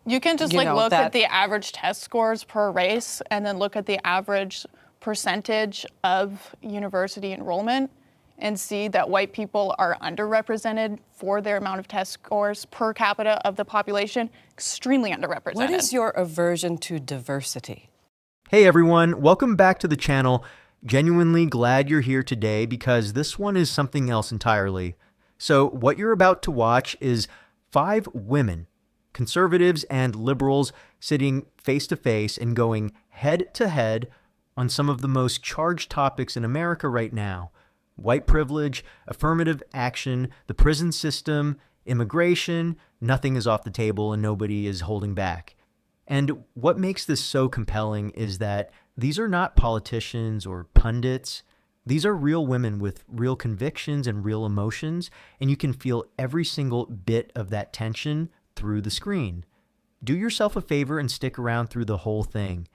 You can just look at the average test scores per race and then look at the average percentage of university enrollment and see that white people are underrepresented for their amount of test scores per capita of the population, extremely underrepresented. What is your aversion to diversity? Hey everyone, welcome back to the channel. Genuinely glad you're here today because this one is something else entirely. So what you're about to watch is 5 women, conservatives and liberals, sitting face to face and going head to head on some of the most charged topics in America right now. White privilege, affirmative action, the prison system, immigration, nothing is off the table and nobody is holding back. And what makes this so compelling is that these are not politicians or pundits. These are real women with real convictions and real emotions, and you can feel every single bit of that tension through the screen. Do yourself a favor and stick around through the whole thing,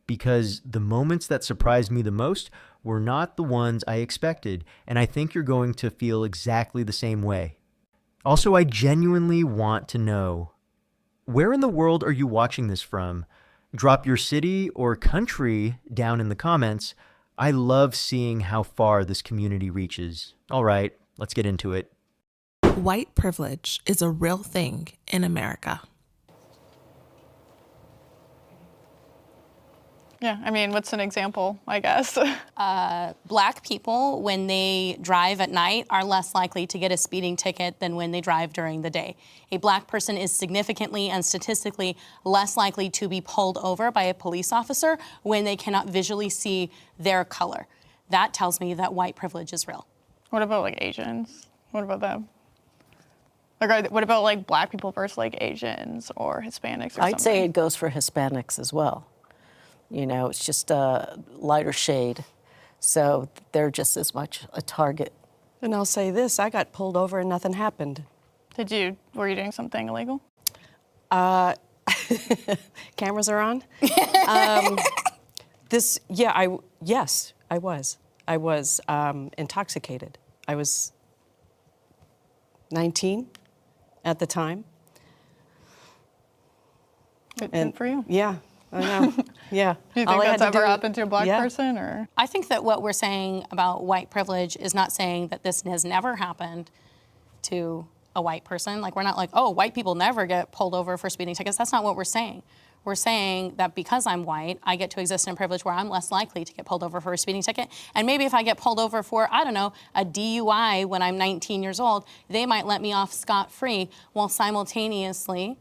because the moments that surprised me the most were not the ones I expected, and I think you're going to feel exactly the same way. Also, I genuinely want to know, where in the world are you watching this from? Drop your city or country down in the comments. I love seeing how far this community reaches. All right, let's get into it. White privilege is a real thing in America. Yeah, I mean, what's an example, I guess? Black people, when they drive at night, are less likely to get a speeding ticket than when they drive during the day. A black person is significantly and statistically less likely to be pulled over by a police officer when they cannot visually see their color. That tells me that white privilege is real. What about Asians? What about them? What about black people versus Asians or Hispanics or something? I'd say it goes for Hispanics as well. You know, it's just a lighter shade, so they're just as much a target. And I'll say this, I got pulled over and nothing happened. Were you doing something illegal? Cameras are on? Yes, I was. I was intoxicated. I was 19 at the time. Good for you. Yeah, I know. Yeah. Do you think that's ever happened to a black person? Or? I think that what we're saying about white privilege is not saying that this has never happened to a white person. We're not oh, white people never get pulled over for speeding tickets. That's not what we're saying. We're saying that because I'm white, I get to exist in a privilege where I'm less likely to get pulled over for a speeding ticket. And maybe if I get pulled over for, I don't know, a DUI when I'm 19 years old, they might let me off scot-free while simultaneously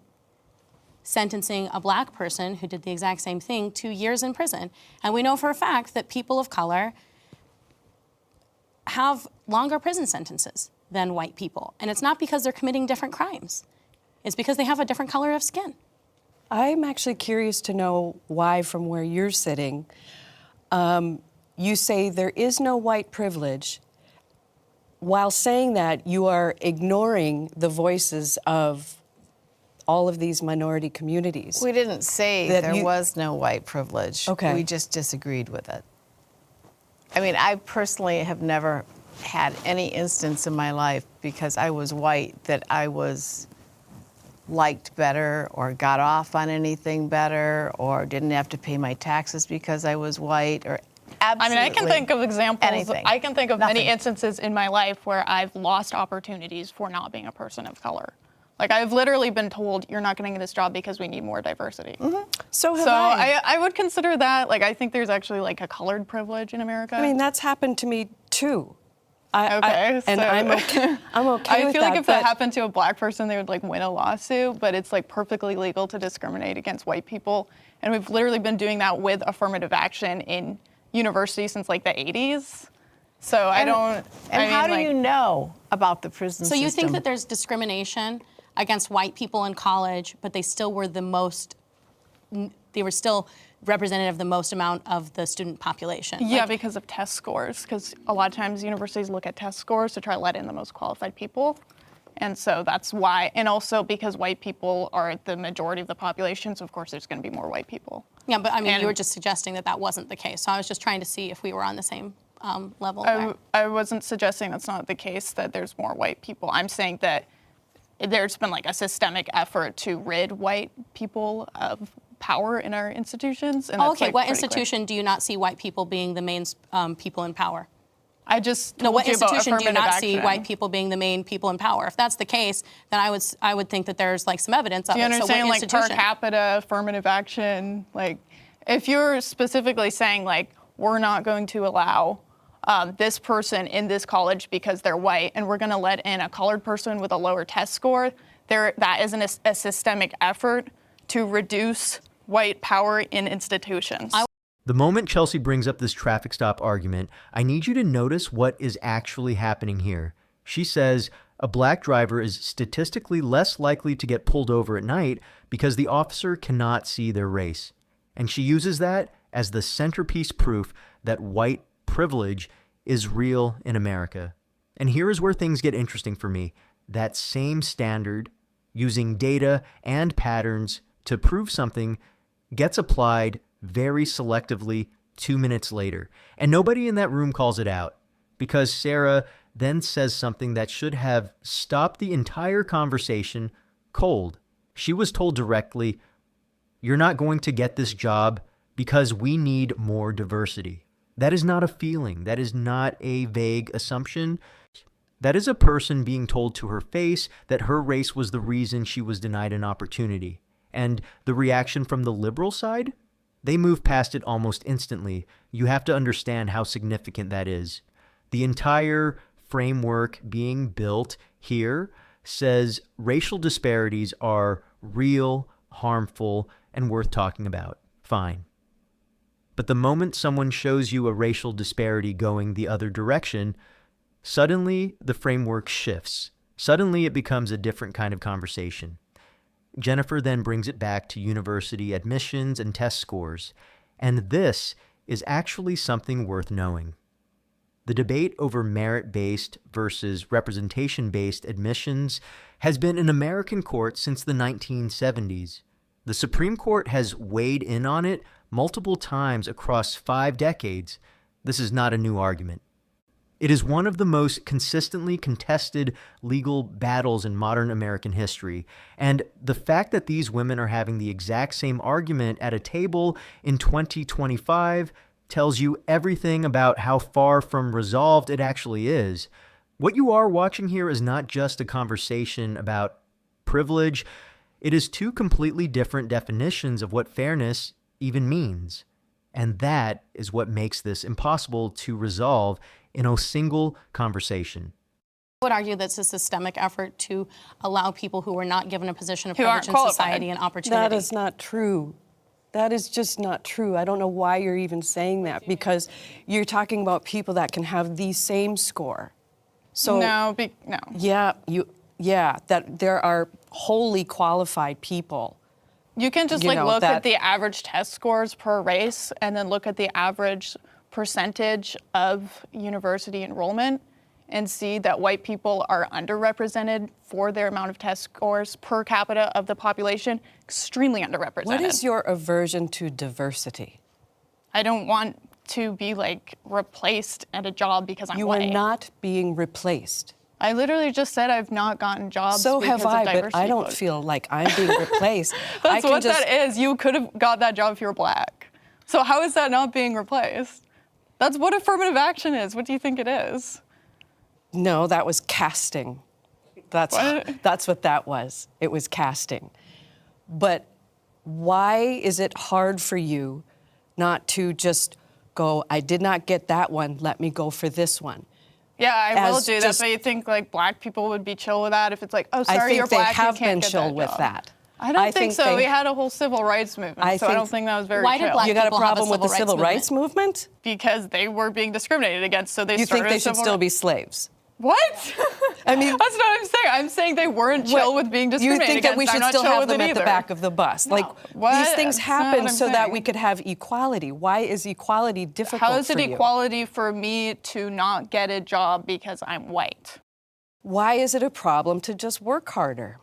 sentencing a black person who did the exact same thing 2 years in prison. And we know for a fact that people of color have longer prison sentences than white people. And it's not because they're committing different crimes. It's because they have a different color of skin. I'm actually curious to know why, from where you're sitting, you say there is no white privilege. While saying that, you are ignoring the voices of all of these minority communities. We didn't say there was no white privilege. Okay. We just disagreed with it. I mean, I personally have never had any instance in my life because I was white that I was liked better or got off on anything better or didn't have to pay my taxes because I was white or absolutely I can think of examples. Anything. I can think of Nothing. many instances in my life where I've lost opportunities for not being a person of color. I've literally been told, you're not going to get this job because we need more diversity. Mm-hmm. So I would consider that, I think there's actually a colored privilege in America. I mean, that's happened to me too. I'm okay. I'm okay I feel if that happened to a black person, they would win a lawsuit, but it's perfectly legal to discriminate against white people. And we've literally been doing that with affirmative action in university since the 80s. So I don't. And how do you know about the prison system? So you think that there's discrimination against white people in college, but they still were still representative of the most amount of the student population? Yeah, because of test scores, because a lot of times universities look at test scores to try to let in the most qualified people. And so that's why, and also because white people are the majority of the population, so of course there's going to be more white people. Yeah, but I mean, you were just suggesting that wasn't the case. So I was just trying to see if we were on the same level there. I wasn't suggesting that's not the case, that there's more white people. I'm saying that there's been like a systemic effort to rid white people of power in our institutions. And that's, Okay, like, what pretty clear. institution do you not see white people being the main people in power? I just No, told what you about institution do you not affirmative see action. white people being the main people in power? If that's the case, then I would think that there's like some evidence of Do you it. So understand, what like, per institution? capita affirmative action? Like, if you're specifically saying, like, we're not going to allow this person in this college because they're white, and we're going to let in a colored person with a lower test score, that isn't a systemic effort to reduce white power in institutions. The moment Chelsea brings up this traffic stop argument, I need you to notice what is actually happening here. She says a black driver is statistically less likely to get pulled over at night because the officer cannot see their race. And she uses that as the centerpiece proof that white privilege is real in America. And here is where things get interesting for me. That same standard, using data and patterns to prove something, gets applied very selectively 2 minutes later. And nobody in that room calls it out, because Sarah then says something that should have stopped the entire conversation cold. She was told directly, "You're not going to get this job because we need more diversity." That is not a feeling. That is not a vague assumption. That is a person being told to her face that her race was the reason she was denied an opportunity. And the reaction from the liberal side? They move past it almost instantly. You have to understand how significant that is. The entire framework being built here says racial disparities are real, harmful, and worth talking about. Fine. But the moment someone shows you a racial disparity going the other direction, suddenly the framework shifts. Suddenly it becomes a different kind of conversation. Jennifer then brings it back to university admissions and test scores, and this is actually something worth knowing. The debate over merit-based versus representation-based admissions has been in American courts since the 1970s. The Supreme Court has weighed in on it multiple times across 5 decades. This is not a new argument. It is one of the most consistently contested legal battles in modern American history, and the fact that these women are having the exact same argument at a table in 2025 tells you everything about how far from resolved it actually is. What you are watching here is not just a conversation about privilege. It is 2 completely different definitions of what fairness even means, and that is what makes this impossible to resolve in a single conversation. I would argue that's a systemic effort to allow people who were not given a position of Who aren't privilege in qualified. society an opportunity. That is not true. That is just not true. I don't know why you're even saying that, because you're talking about people that can have the same score. So No. that there are wholly qualified people. You can just You like know, look that- at the average test scores per race and then look at the average percentage of university enrollment and see that white people are underrepresented for their amount of test scores per capita of the population, extremely underrepresented. What is your aversion to diversity? I don't want to be like replaced at a job because I'm You white. are not being replaced. I literally just said I've not gotten jobs So because have of I, diversity but I don't quotas. feel like I'm being replaced. That's what that is. You could have got that job if you were black. So how is that not being replaced? That's what affirmative action is. What do you think it is? No, that was casting. That's what that was. It was casting. But why is it hard for you not to just go, I did not get that one, let me go for this one? Yeah, I will As do that. just- But you think like black people would be chill with that if it's like, oh, sorry, I think you're they black, have you can't been get chill that with job. that. I don't think so. they- We had a whole civil rights movement, so I don't think that was very Why did chill. black You got a people have a problem with the civil civil rights rights movement? Because they were being discriminated against, so they You started think they a should civil still rights- be slaves? What? I mean, that's not what I'm saying. I'm saying they weren't chill with being You discriminated think that we against. should I'm not still chill have with them it at the either. back of the bus? Like, What? these things That's not what happen I'm so that we saying. could have equality. Why is equality difficult How is it for you? equality for me to not get a job because I'm white? Why is it a problem to just work harder?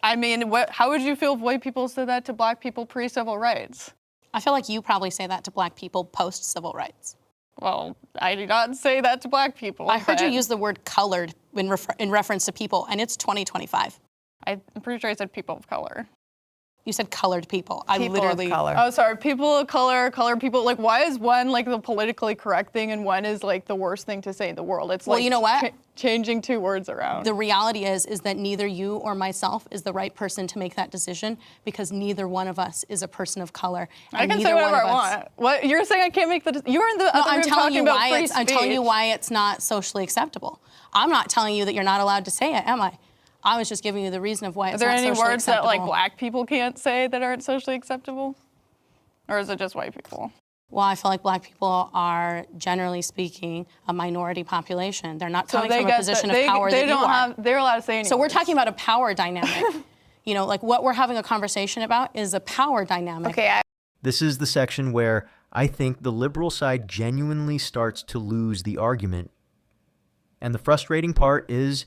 I mean, how would you feel if white people said that to black people pre-civil rights? I feel like you probably say that to black people post-civil rights. Well, I did not say that to black people. I heard you but use the word colored in reference to people, and it's 2025. I'm pretty sure I said people of color. You said colored people. I People literally. of color. Oh, sorry, people of color, colored people. Like, why is one like the politically correct thing and one is like the worst thing to say in the world? It's Well, like you know what? Changing two words around. The reality is that neither you or myself is the right person to make that decision because neither one of us is a person of color. I and can say neither whatever one I of us- want. What you're saying? I can't make the. You were in the No, other I'm room telling talking you about why free it's. I'm telling you speech. why it's not socially acceptable. I'm not telling you that you're not allowed to say it, am I? I was just giving you the reason of why Are it's there not any socially words that acceptable. like black people can't say that aren't socially acceptable, or is it just white people? Well, I feel like black people are, generally speaking, a minority population. They're not coming from a position of power that you are. They're allowed to say anything. So we're talking about a power dynamic. You know, like what we're having a conversation about is a power dynamic. Okay, This is the section where I think the liberal side genuinely starts to lose the argument. And the frustrating part is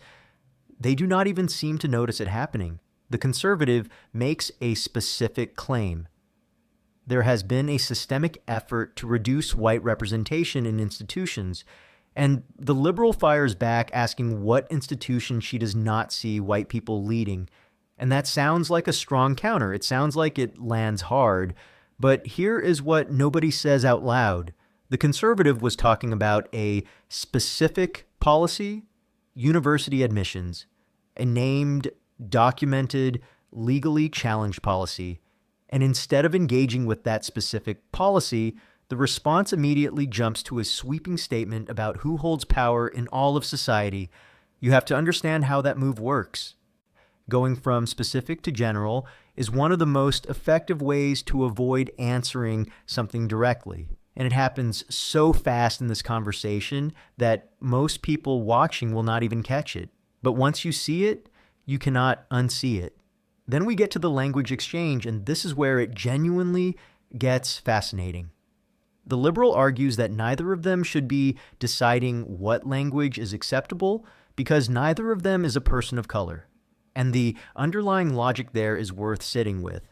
they do not even seem to notice it happening. The conservative makes a specific claim. There has been a systemic effort to reduce white representation in institutions, and the liberal fires back asking what institution she does not see white people leading. And that sounds like a strong counter. It sounds like it lands hard. But here is what nobody says out loud. The conservative was talking about a specific policy, university admissions, a named, documented, legally challenged policy. And instead of engaging with that specific policy, the response immediately jumps to a sweeping statement about who holds power in all of society. You have to understand how that move works. Going from specific to general is one of the most effective ways to avoid answering something directly. And it happens so fast in this conversation that most people watching will not even catch it. But once you see it, you cannot unsee it. Then we get to the language exchange, and this is where it genuinely gets fascinating. The liberal argues that neither of them should be deciding what language is acceptable because neither of them is a person of color. And the underlying logic there is worth sitting with.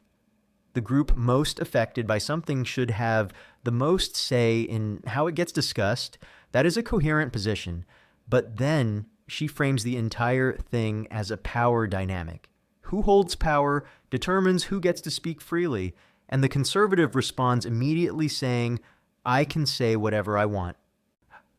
The group most affected by something should have the most say in how it gets discussed. That is a coherent position. But then she frames the entire thing as a power dynamic. Who holds power determines who gets to speak freely, and the conservative responds immediately saying, I can say whatever I want.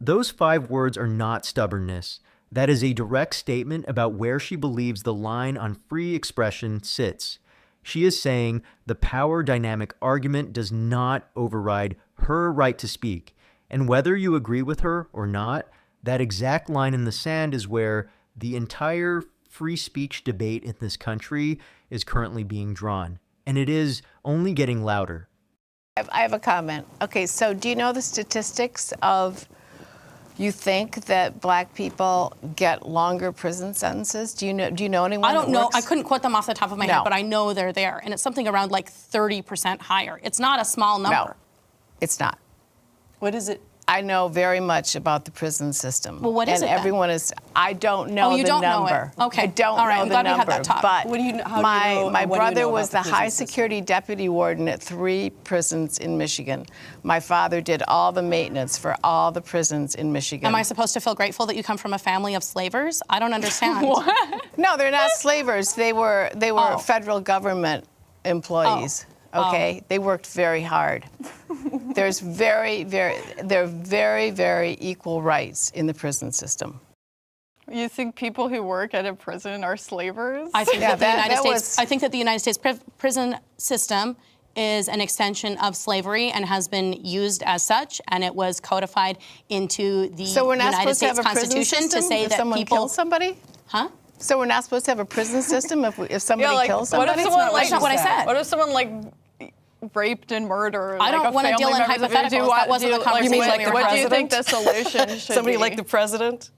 Those 5 words are not stubbornness. That is a direct statement about where she believes the line on free expression sits. She is saying the power dynamic argument does not override her right to speak. And whether you agree with her or not, that exact line in the sand is where the entire free speech debate in this country is currently being drawn. And it is only getting louder. I have a comment. Okay, so do you know the statistics of, you think that black people get longer prison sentences? Do you know anyone? I don't that know. works? I couldn't quote them off the top of my No. head, but I know they're there. And it's something around like 30% higher. It's not a small number. No, it's not. What is it? I know very much about the prison system. Well, what is and it then? everyone is. I don't know Oh, you the don't know it. number. Okay. I don't All right, know I'm the glad we had number. that talk. But What do you- how do you my know- my what do you brother know was about the the high prison system? security deputy warden at 3 prisons in Michigan. My father did all the maintenance for all the prisons in Michigan. Am I supposed to feel grateful that you come from a family of slavers? I don't understand. No, they're not slavers. They were Oh. federal government employees. Oh. Okay, they worked very hard. There's very equal rights in the prison system. You think people who work at a prison are slavers? I think Yeah, that the that- United that States. was- I think that the United States prison system is an extension of slavery and has been used as such, and it was codified into the So we're not United supposed to States have a prison Constitution system to say if that someone people. kills somebody? Huh? So we're not supposed to have a prison system if somebody Yeah, like, kills what somebody? if someone That's not what I said. What if someone like raped and murdered? I don't like, a wanna family deal in member? hypotheticals. Do you That want- wasn't do the like, conversation You mean like we the were what do you president? think the solution should Somebody be? like the president?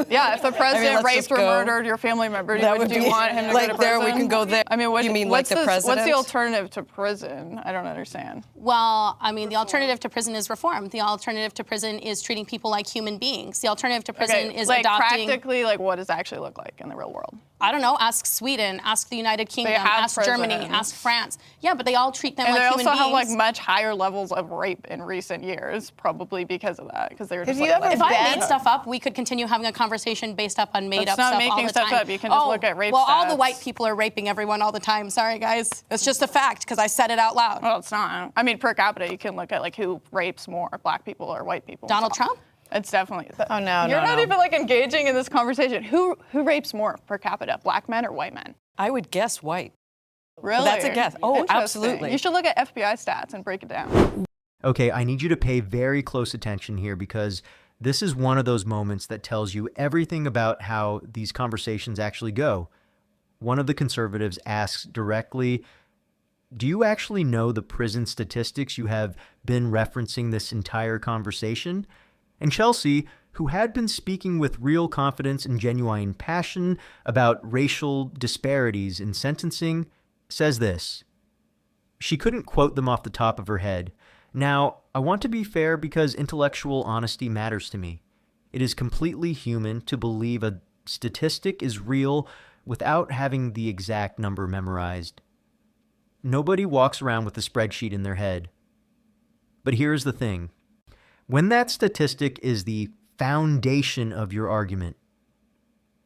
Yeah, if the president let's raped just or go. murdered your family member, That do would you be- want him to like go to there, prison? we can go there. I mean, what, You mean what's like the What's president? the alternative to prison? I don't understand. Well, I mean, the alternative to prison is reform. The alternative to prison is treating people like human beings. The alternative to prison is like adopting. practically, like what does it actually look like in the real world? I don't know, ask Sweden, ask the United Kingdom, have ask Germany, presidents. ask France. Yeah, but they all treat them And like they human also have like beings. much higher levels of rape in recent years, probably because of that. Because they were just Have like, you ever If I been- made stuff up, we could continue having a conversation based up on made That's up not stuff all making the stuff time. up. You can just look at rape Well, all the stats. white people are raping everyone all the time. Sorry, guys. It's just a fact because I said it out loud. Well, it's not. I mean, per capita, you can look at like who rapes more, black people or white people. Donald Trump? It's definitely. Oh, no, You're no, not no. even like engaging in this conversation. Who rapes more per capita, black men or white men? I would guess white. Really? That's a guess. Oh, Interesting. absolutely. You should look at FBI stats and break it down. Okay, I need you to pay very close attention here because this is one of those moments that tells you everything about how these conversations actually go. One of the conservatives asks directly, do you actually know the prison statistics you have been referencing this entire conversation? And Chelsea, who had been speaking with real confidence and genuine passion about racial disparities in sentencing, says this. She couldn't quote them off the top of her head. Now, I want to be fair because intellectual honesty matters to me. It is completely human to believe a statistic is real without having the exact number memorized. Nobody walks around with a spreadsheet in their head. But here's the thing. When that statistic is the foundation of your argument,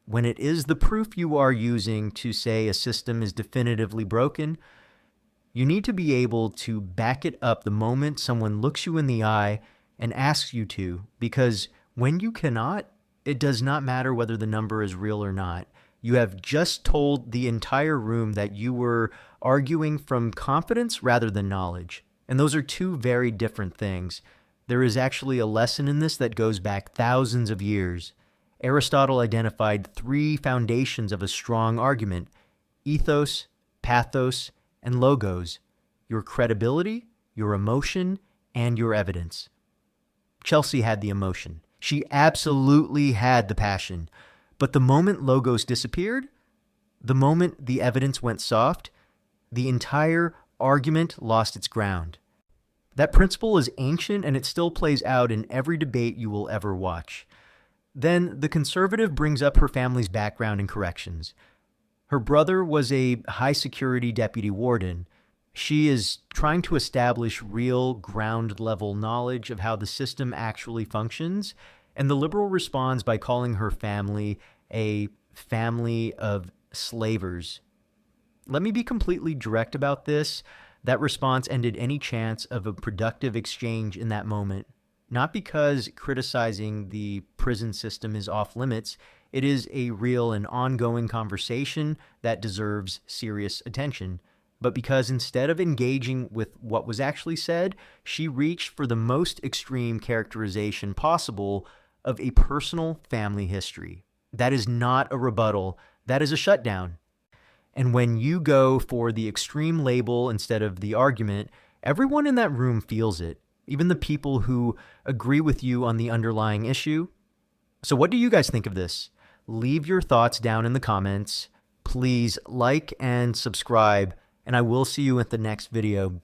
when it is the proof you are using to say a system is definitively broken, you need to be able to back it up the moment someone looks you in the eye and asks you to, because when you cannot, it does not matter whether the number is real or not. You have just told the entire room that you were arguing from confidence rather than knowledge. And those are two very different things. There is actually a lesson in this that goes back thousands of years. Aristotle identified 3 foundations of a strong argument: ethos, pathos, and logos: your credibility, your emotion, and your evidence. Chelsea had the emotion. She absolutely had the passion. But the moment logos disappeared, the moment the evidence went soft, the entire argument lost its ground. That principle is ancient and it still plays out in every debate you will ever watch. Then the conservative brings up her family's background and corrections. Her brother was a high-security deputy warden. She is trying to establish real ground-level knowledge of how the system actually functions, and the liberal responds by calling her family a family of slavers. Let me be completely direct about this. That response ended any chance of a productive exchange in that moment. Not because criticizing the prison system is off limits. It is a real and ongoing conversation that deserves serious attention. But because instead of engaging with what was actually said, she reached for the most extreme characterization possible of a personal family history. That is not a rebuttal. That is a shutdown. And when you go for the extreme label instead of the argument, everyone in that room feels it, even the people who agree with you on the underlying issue. So what do you guys think of this? Leave your thoughts down in the comments. Please like and subscribe, and I will see you at the next video.